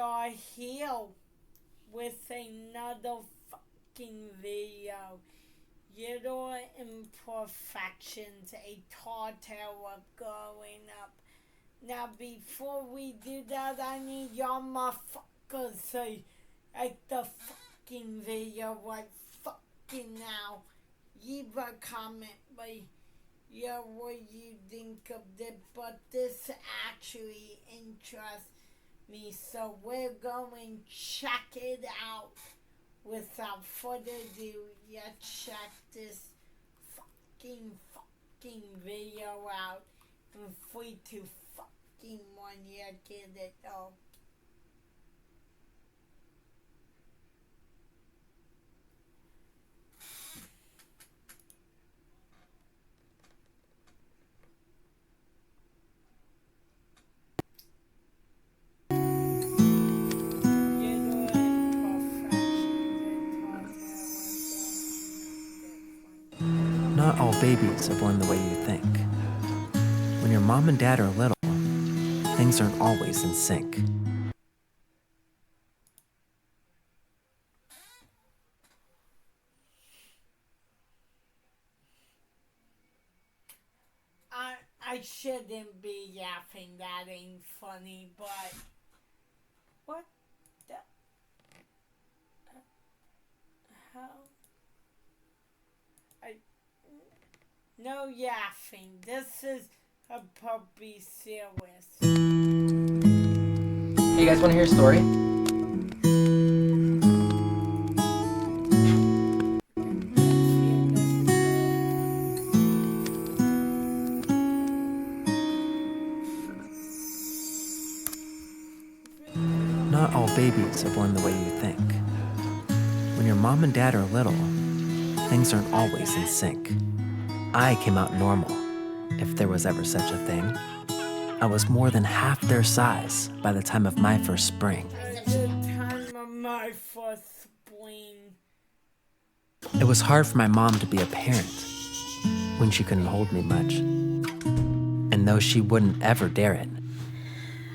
are here with another fucking video. Your imperfections, a tall tale of growing up. Now before we do that, I need y'all motherfuckers to like the fucking video right fucking now. Leave a comment like what you think of it, but this actually interests me, so we're going to check it out. Without further ado, let's check this fucking video out. In 3, 2, fucking 1, yeah, get it all. Not all babies are born the way you think. When your mom and dad are little, things aren't always in sync. I shouldn't be laughing, that ain't funny, but what the hell? No laughing. This is a puppy serious. Hey, you guys want to hear a story? Not all babies are born the way you think. When your mom and dad are little, things aren't always in sync. I came out normal, if there was ever such a thing. I was more than half their size by the time of my first spring. At the time of my first spring. It was hard for my mom to be a parent when she couldn't hold me much. And though she wouldn't ever dare it,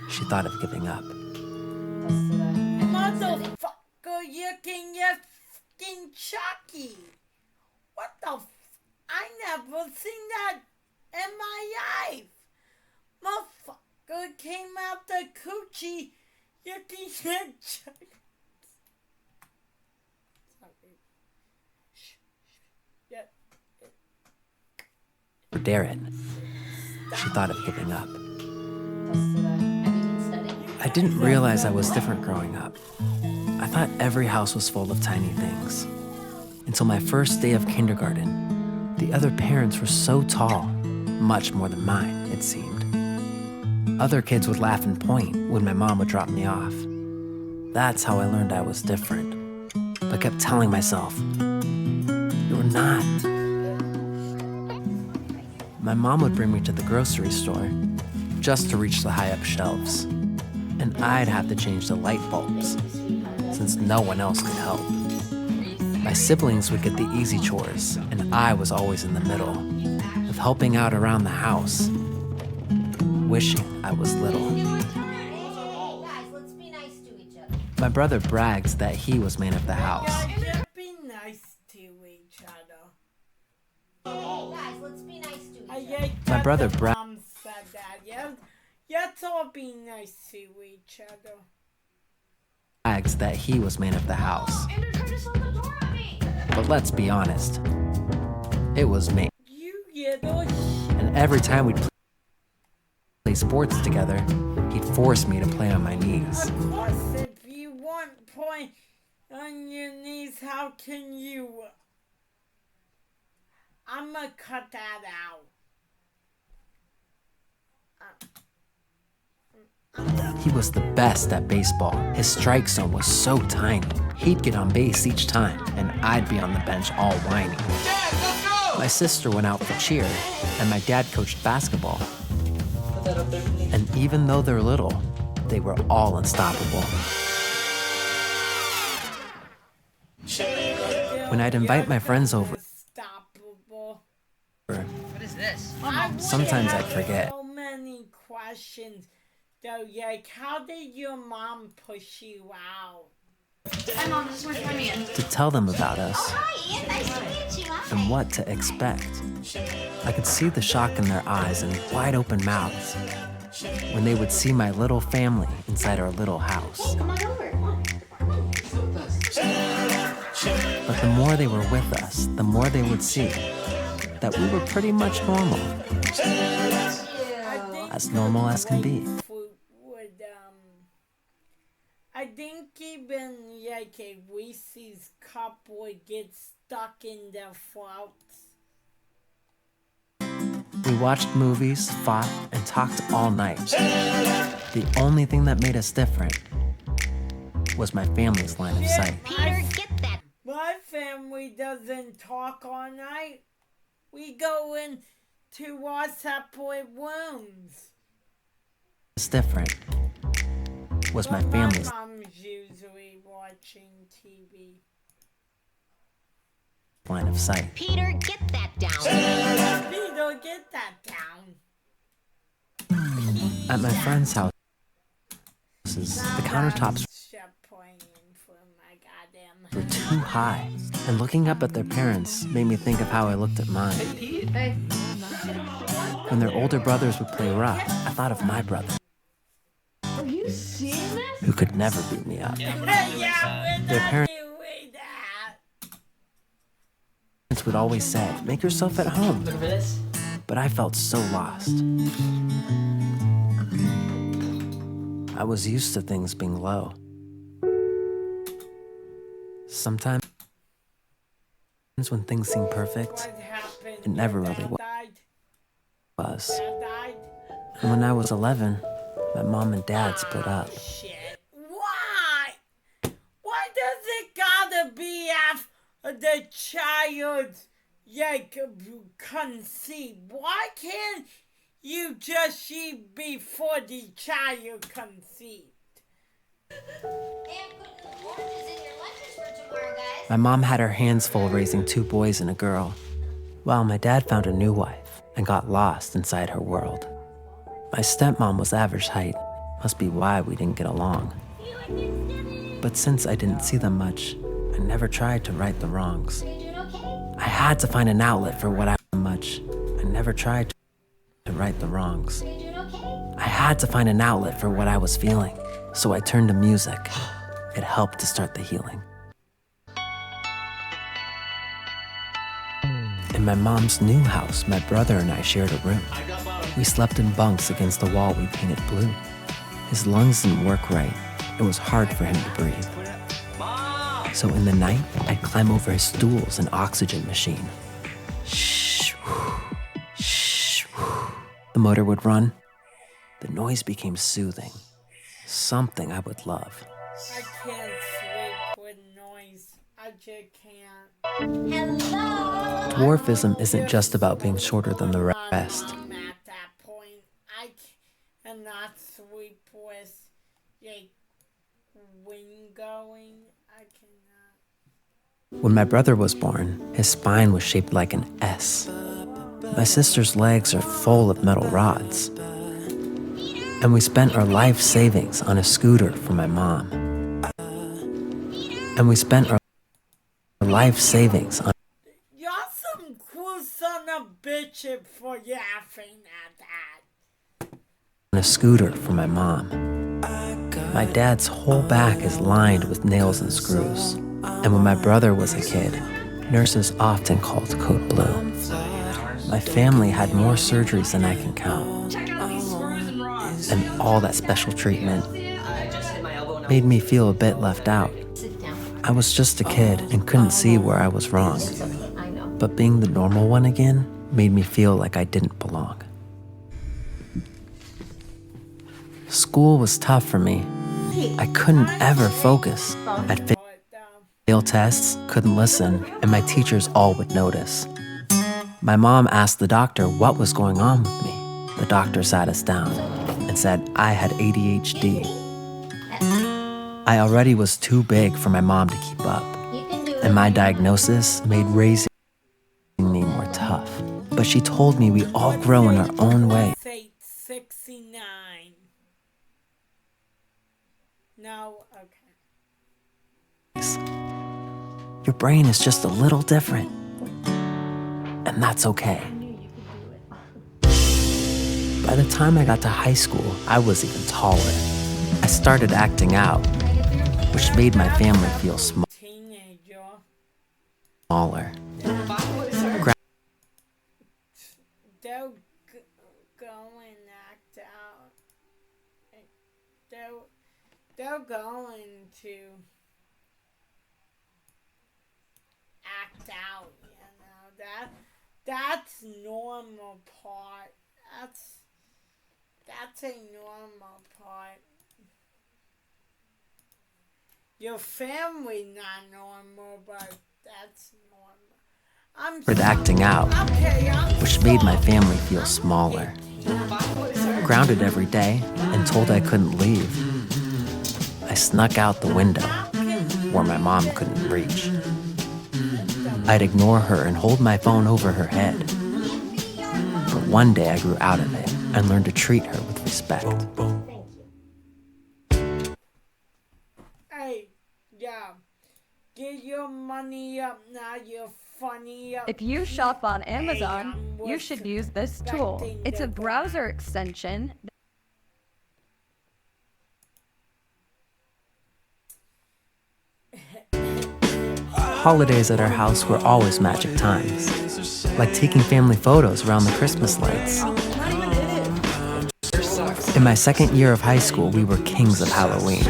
she thought of giving up. Motherfucker, you can get fucking Chucky. What the I never seen that in my life. Motherfucker came out the coochie. You can get Chucky. Dare it. She thought of giving up. I didn't realize I was different growing up. I thought every house was full of tiny things. Until my first day of kindergarten, the other parents were so tall, much more than mine, it seemed. Other kids would laugh and point when my mom would drop me off. That's how I learned I was different, but kept telling myself, "You're not." My mom would bring me to the grocery store just to reach the high-up shelves, and I'd have to change the light bulbs since no one else could help. My siblings would get the easy chores, and I was always in the middle, of helping out around the house, wishing I was little. My brother brags that he was man of the house. Be nice to each other. My brother brags. Mom said that. Let's all be nice to each other. Brags that he was man of the house. But let's be honest, it was me. And every time we'd play sports together, he'd force me to play on my knees. Of course, if you want play on your knees, how can you? I'm gonna cut that out. He was the best at baseball. His strike zone was so tiny. He'd get on base each time, and I'd be on the bench all whiny. Dad, let's go! My sister went out for cheer, and my dad coached basketball. And even though they're little, they were all unstoppable. When I'd invite my friends over, What is this? sometimes I'd forget. So many questions So, like, how did your mom push you out? Hi, Mom. Just want to join me in. To tell them about us Hi, Ian. Nice to meet you. Hi. and what to expect. I could see the shock in their eyes and wide open mouths when they would see my little family inside our little house. Hey, come on over. Come on. But the more they were with us, the more they would see that we were pretty much normal. As normal as can be. I think even like a Reese's cup would get stuck in their throats. We watched movies, fought, and talked all night. The only thing that made us different was my family's line of sight. Peter, get that. My family doesn't talk all night. We go into our separate rooms. What's different was my family's My mom's usually watching TV. line of sight. Peter, get that down. Peter, get that down. At my friend's house, the countertops were too high, and looking up at their parents made me think of how I looked at mine. Hey. When their older brothers would play rough, I thought of my brother, Are you seeing this? who could never beat me up. Their parents would always say, "Make yourself at home." But I felt so lost. I was used to things being low. Sometimes when things seem perfect, it never really was. And when I was 11, my mom and dad split up. Shit. Why? Why does it gotta be after the child conceived? Why can't you just see before the child conceived? Hey, I'm putting oranges in your lunches for tomorrow, guys. My mom had her hands full raising 2 boys and a girl, while my dad found a new wife and got lost inside her world. My stepmom was average height, must be why we didn't get along. But since I didn't see them much, I never tried to right the wrongs. Are you doing okay? I had to find an outlet for what I much. I never tried to right the wrongs. Are you doing okay? I had to find an outlet for what I was feeling, so I turned to music. It helped to start the healing. In my mom's new house, my brother and I shared a room. We slept in bunks against the wall we painted blue. His lungs didn't work right. It was hard for him to breathe. So in the night, I'd climb over his stools and oxygen machine. Shh, whew, shh, whew. The motor would run. The noise became soothing. Something I would love. I can't sleep with noise. I just can't. Hello. Dwarfism isn't just about being shorter than the rest. I'm at that point. I cannot sleep with wind going. I cannot. When my brother was born, his spine was shaped like an S. My sister's legs are full of metal rods. And we spent our life savings on a scooter for my mom. And we spent our life savings on You're some cool son of bitch for laughing at that. a scooter for my mom. My dad's whole back is lined with nails and screws. And when my brother was a kid, nurses often called code blue. My family had more surgeries than I can count. Check out these screws and rods. And all that special treatment made me feel a bit left out. Sit down. I was just a kid and couldn't see where I was wrong. I know. But being the normal one again made me feel like I didn't belong. School was tough for me. I couldn't ever focus. I'd fail tests, couldn't listen, and my teachers all would notice. My mom asked the doctor what was going on with me. The doctor sat us down and said I had ADHD. I already was too big for my mom to keep up, You can do it. and my diagnosis made raising me more tough. But she told me we all grow in our own way. Say 69. No? Okay. Your brain is just a little different, and that's okay. By the time I got to high school, I was even taller. I started acting out, which made my family feel Teenager. smaller. They'll go and act out. They're going to act out, that's normal part. That's a normal part. Your family not normal, but that's normal. Started acting out, which made my family feel smaller. Grounded every day and told I couldn't leave. I snuck out the window where my mom couldn't reach. I'd ignore her and hold my phone over her head. But one day I grew out of it and learned to treat her with respect. Hey, yeah. Get your money up now, you're funny up. If you shop on Amazon, you should use this tool. It's a browser extension. Holidays at our house were always magic times, like taking family photos around the Christmas lights. In my second year of high school, we were kings of Halloween.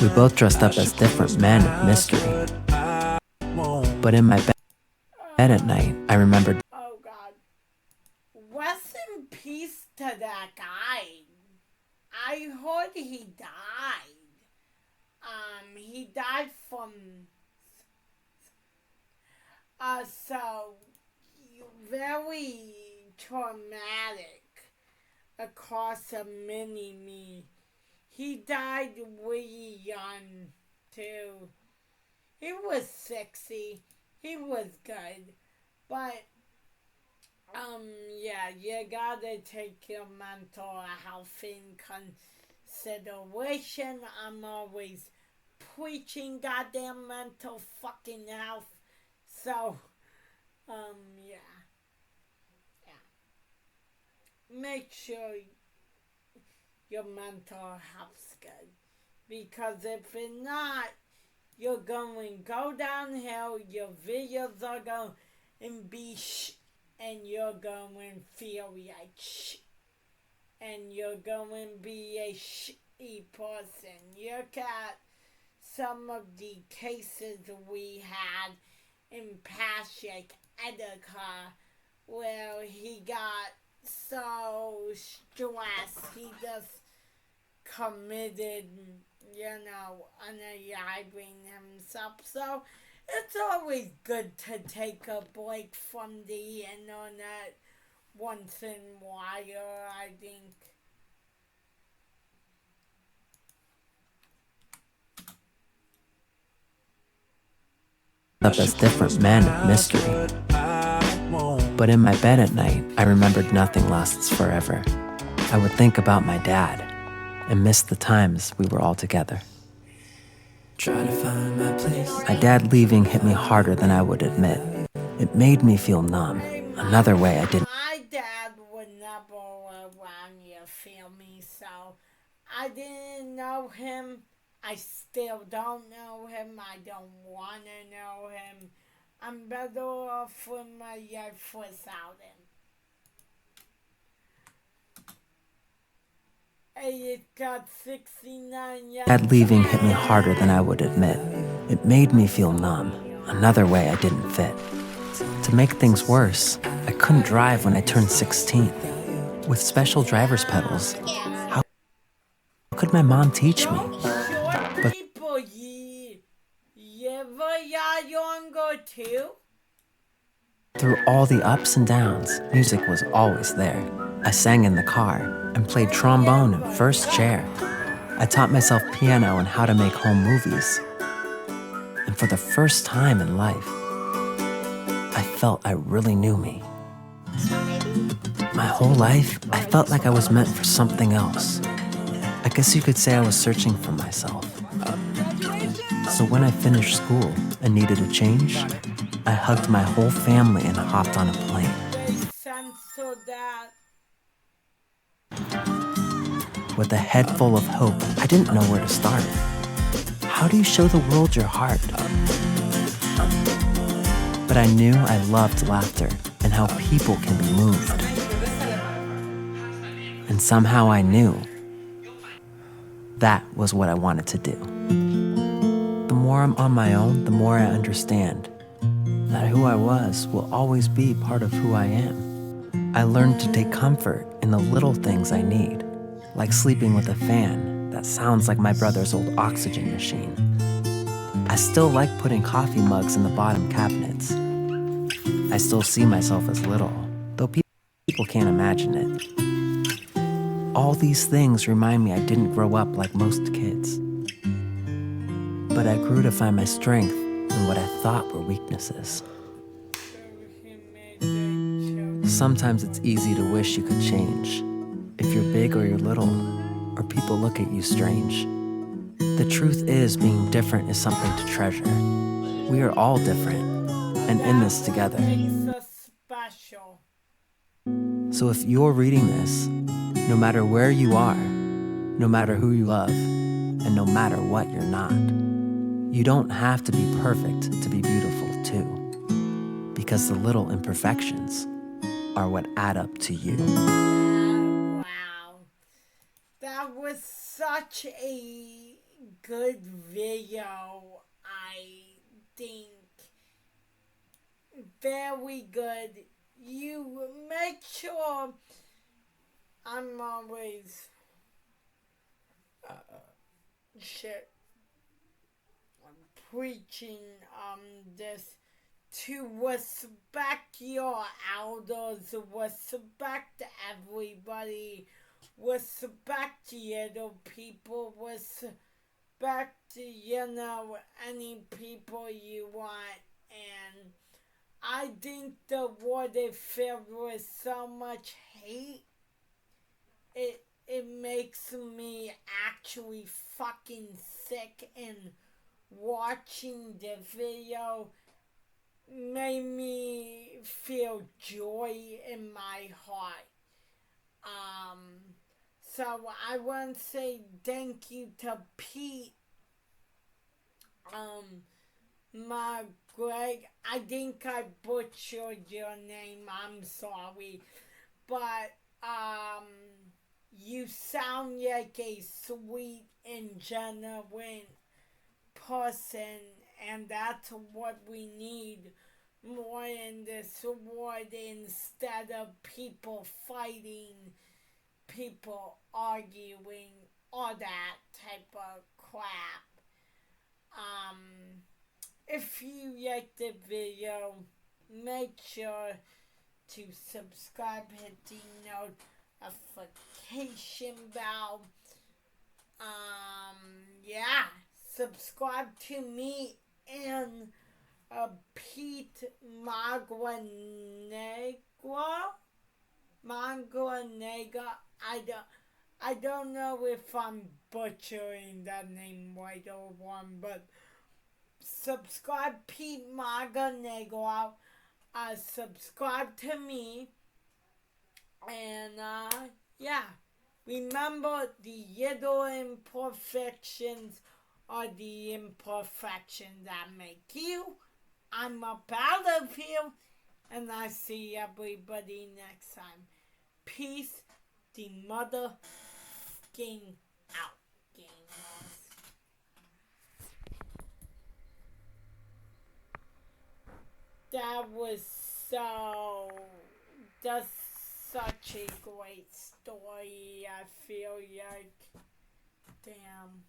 We both dressed up as different men of mystery. But in my bed at night, I remembered Oh God. Rest in peace to that guy. I heard he died. He died from so very traumatic across a mini-me. He died really young too. He was 60. He was good. But yeah, you gotta take your mental health in consideration. I'm always preaching goddamn mental fucking health. So, yeah. Make sure your mental health's good. Because if it's not, you're going to go downhill, your videos are going to be and you're going to feel like and you're going to be a shitty person. Look at some of the cases we had in past, like Edeka, where he got so stressed, he just committed, unaliving himself. So it's always good to take a break from the internet once in a while, I think. up as different men of mystery. But in my bed at night, I remembered nothing lasts forever. I would think about my dad and miss the times we were all together. My dad leaving hit me harder than I would admit. It made me feel numb. Another way I didn't. My dad would never around you, feel me, so I didn't know him. I still don't know him. I don't want to know him. I'm better off with my life without him. Hey, it got 69 years. Dad leaving hit me harder than I would admit. It made me feel numb. Another way I didn't fit. To make things worse, I couldn't drive when I turned 16. With special driver's pedals, how could my mom teach me? But People, younger too? through all the ups and downs, music was always there. I sang in the car and played trombone in first chair. I taught myself piano and how to make home movies. And for the first time in life, I felt I really knew me. My whole life, I felt like I was meant for something else. I guess you could say I was searching for myself. So when I finished school and needed a change, I hugged my whole family and hopped on a plane. They censor that. With a head full of hope, I didn't know where to start. How do you show the world your heart? But I knew I loved laughter and how people can be moved. And somehow I knew that was what I wanted to do. The more I'm on my own, the more I understand that who I was will always be part of who I am. I learned to take comfort in the little things I need, like sleeping with a fan that sounds like my brother's old oxygen machine. I still like putting coffee mugs in the bottom cabinets. I still see myself as little, though people can't imagine it. All these things remind me I didn't grow up like most kids. But I grew to find my strength in what I thought were weaknesses. Sometimes it's easy to wish you could change, if you're big or you're little, or people look at you strange. The truth is, being different is something to treasure. We are all different, and in this together. So if you're reading this, no matter where you are, no matter who you love, and no matter what you're not, you don't have to be perfect to be beautiful too, because the little imperfections are what add up to you. Wow. That was such a good video, I think. Very good. You make sure I'm always preaching this to respect your elders, respect everybody, respect the other people, respect, any people you want. And I think the world is filled with so much hate. It makes me actually fucking sick, and watching the video made me feel joy in my heart. So I want to say thank you to Pete, Greg. I think I butchered your name. I'm sorry, but you sound like a sweet and genuine person, and that's what we need more in this world, instead of people fighting, people arguing, all that type of crap. If you like the video, make sure to subscribe, hit the notification bell. Yeah, subscribe to me and Pete Manguanega. I don't know if I'm butchering that name right or wrong, but subscribe Pete Manguanega. Subscribe to me, and yeah. Remember, the little imperfections are the imperfections that make you. I'm up out of here, and I see everybody next time. Peace the motherfucking out, gamers. That's such a great story. I feel like, damn.